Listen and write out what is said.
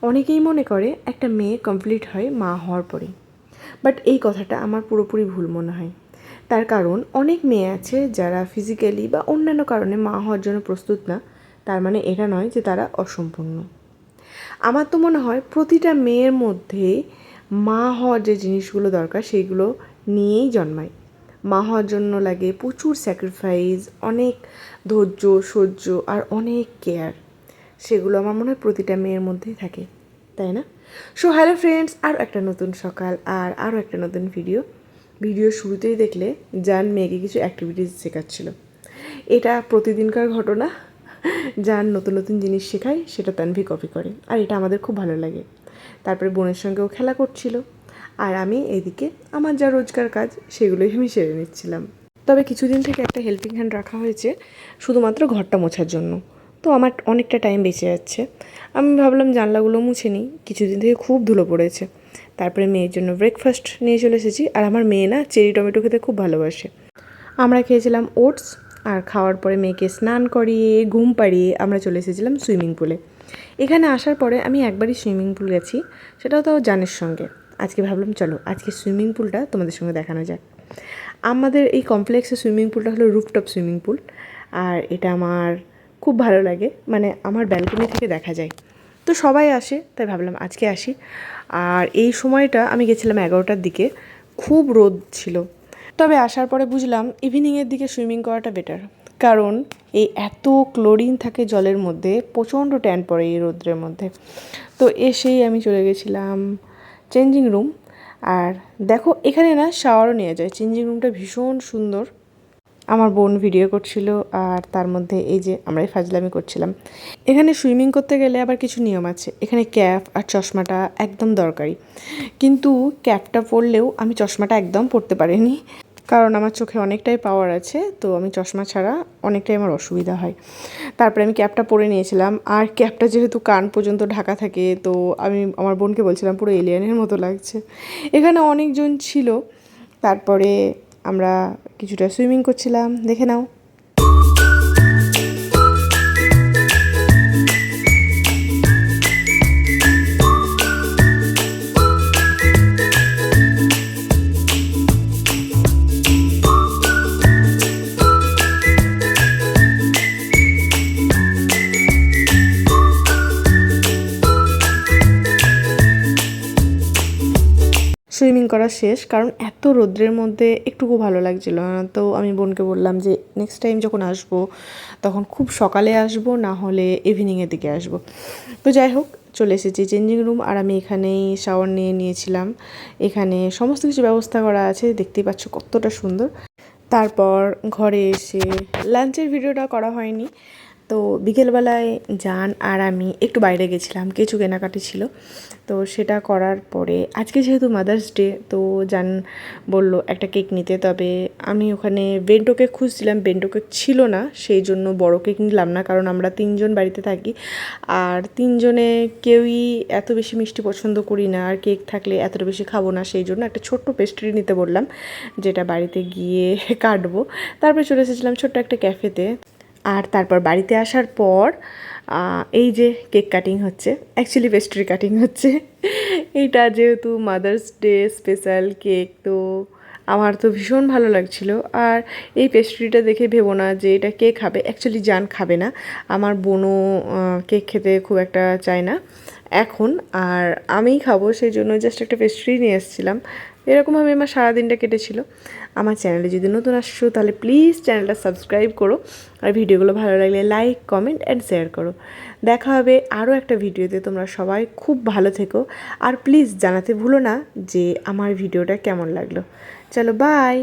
অনেকেই মনে করে একটা মেয়ে কমপ্লিট হয় মা হওয়ার পরে, বাট এই কথাটা আমার পুরোপুরি ভুল মনে হয়। তার কারণ অনেক মেয়ে আছে যারা ফিজিক্যালি বা অন্যান্য কারণে মা হওয়ার জন্য প্রস্তুত না, তার মানে এটা নয় যে তারা অসম্পূর্ণ। আমার তো মনে হয় প্রতিটা মেয়ের মধ্যে মা হওয়ার যে জিনিসগুলো দরকার সেইগুলো নিয়েই জন্মায়। মা হওয়ার জন্য লাগে প্রচুর স্যাক্রিফাইস, অনেক ধৈর্য, সহ্য আর অনেক কেয়ার। সেগুলো আমার মনে হয় প্রতিটা মেয়ের মধ্যেই থাকে, তাই না? সো হ্যালো ফ্রেন্ডস, আরও একটা নতুন সকাল আর আরও একটা নতুন ভিডিও শুরুতেই দেখলে জান মেয়েকে কিছু অ্যাক্টিভিটিস শেখাচ্ছিল। এটা প্রতিদিনকার ঘটনা। যার নতুন নতুন জিনিস শেখায় সেটা তানভি কপি করে, আর এটা আমাদের খুব ভালো লাগে। তারপরে বোনের সঙ্গেও খেলা করছিল, আর আমি এদিকে আমার যা রোজকার কাজ সেগুলোই আমি সেরে নিচ্ছিলাম। তবে কিছুদিন থেকে একটা হেল্পিং হ্যান্ড রাখা হয়েছে শুধুমাত্র ঘরটা মোছার জন্য, তো আমার অনেকটা টাইম বেঁচে যাচ্ছে। আমি ভাবলাম জানলাগুলো মুছে নিই, কিছুদিন থেকে খুব ধুলো পড়েছে। তারপরে মেয়ের জন্য ব্রেকফাস্ট নিয়ে চলে এসেছি, আর আমার মেয়ে না চেরি টমেটো খেতে খুব ভালোবাসে। আমরা খেয়েছিলাম ওটস, আর খাওয়ার পরে মেয়েকে স্নান করিয়ে ঘুম পাড়িয়ে আমরা চলে এসেছিলাম সুইমিং পুলে। এখানে আসার পরে আমি একবারই সুইমিং পুল গেছি, সেটাও তো জানের সঙ্গে। আজকে ভাবলাম চলো আজকে সুইমিং পুলটা তোমাদের সঙ্গে দেখানো যাক। আমাদের এই কমপ্লেক্সের সুইমিং পুলটা হলো রুফটপ সুইমিং পুল, আর এটা আমার খুব ভালো লাগে, মানে আমার ব্যালকনি থেকে দেখা যায়। তো সবাই আসে, তাই ভাবলাম আজকে আসি। আর এই সময়টা আমি গেছিলাম 11টার দিকে, খুব রোদ ছিল। তবে আসার পরে বুঝলাম ইভিনিংয়ের দিকে সুইমিং করাটা বেটার, কারণ এই এত ক্লোরিন থাকে জলের মধ্যে, প্রচণ্ড ট্যান পড়ে এই রোদ্রের মধ্যে। তো এসেই আমি চলে গেছিলাম চেঞ্জিং রুম। আর দেখো এখানে না শাওয়ারও নেওয়া যায়, চেঞ্জিং রুমটা ভীষণ সুন্দর। আমার বোন ভিডিও করছিল, আর তার মধ্যে এই যে আমরাই ফাজলামি করছিলাম। এখানে সুইমিং করতে গেলে আবার কিছু নিয়ম আছে। এখানে ক্যাপ আর চশমাটা একদম দরকারি, কিন্তু ক্যাপটা পরলেও আমি চশমাটা একদম পরতে পারিনি, কারণ আমার চোখে অনেকটাই পাওয়ার আছে, তো আমি চশমা ছাড়া অনেকটাই আমার অসুবিধা হয়। তারপরে আমি ক্যাপটা পরে নিয়েছিলাম, আর ক্যাপটা যেহেতু কান পর্যন্ত ঢাকা থাকে, তো আমি আমার বোনকে বলছিলাম পুরো এলিয়েনের মতো লাগছে। এখানে অনেকজন ছিল। তারপরে আমরা কিছুটা সুইমিং করছিলাম, দেখে নাও। সুইমিং করা শেষ, কারণ এত রৌদ্রের মধ্যে একটুকু ভালো লাগছিল না। তো আমি বোনকে বললাম যে নেক্সট টাইম যখন আসবো তখন খুব সকালে আসবো, না হলে ইভিনিংয়ের দিকে আসবো। তো যাই হোক, চলে এসেছি চেঞ্জিং রুম, আর আমি এখানেই শাওয়ার নিয়ে নিয়েছিলাম। এখানে সমস্ত কিছু ব্যবস্থা করা আছে, দেখতেই পাচ্ছ কতটা সুন্দর। তারপর ঘরে এসে লাঞ্চের ভিডিওটা করা হয়নি। তো বিকেলবেলায় জান আর আমি একটু বাইরে গেছিলাম, কিছু কেনাকাটি ছিল, তো সেটা করার পরে আজকে যেহেতু মাদার্স ডে, তো জান বলল একটা কেক নিতে। তবে আমি ওখানে বেন্টো কেক খুঁজছিলাম, বেন্টো কেক ছিল না, সেই জন্য বড় কেক নিলাম না, কারণ আমরা 3জন বাড়িতে থাকি, আর 3জনে কেউই এত বেশি মিষ্টি পছন্দ করি না, আর কেক থাকলে এতটা বেশি খাবো না, সেই জন্য একটা ছোট্ট পেস্ট্রি নিতে বললাম, যেটা বাড়িতে গিয়ে কাটবো। তারপরে চলে এসেছিলাম ছোট্ট একটা ক্যাফেতে। আর তারপর বাড়িতে আসার পর এই যে কেক কাটিং হচ্ছে, অ্যাকচুয়ালি পেস্ট্রি কাটিং হচ্ছে। এইটা যেহেতু মাদার্স ডে স্পেশাল কেক, তো আমার তো ভীষণ ভালো লাগছিল। আর এই পেস্ট্রিটা দেখে ভেবো না যে এটা কে খাবে, অ্যাকচুয়ালি জান খাবে না, আমার বোনও কেক খেতে খুব একটা চায় না এখন, আর আমিই খাবো, সেই জন্য জাস্ট একটা পেস্ট্রি নিয়ে এসেছিলাম। এরকমভাবে আমার সারাদিনটা কেটেছিল। আমার চ্যানেলে যদি নতুন আসছো তাহলে প্লিজ চ্যানেলটা সাবস্ক্রাইব করো, আর ভিডিওগুলো ভালো লাগলে লাইক, কমেন্ট অ্যান্ড শেয়ার করো। দেখা হবে আরও একটা ভিডিওতে। তোমরা সবাই খুব ভালো থেকো, আর প্লিজ জানাতে ভুলো না যে আমার ভিডিওটা কেমন লাগলো। চলো বাই।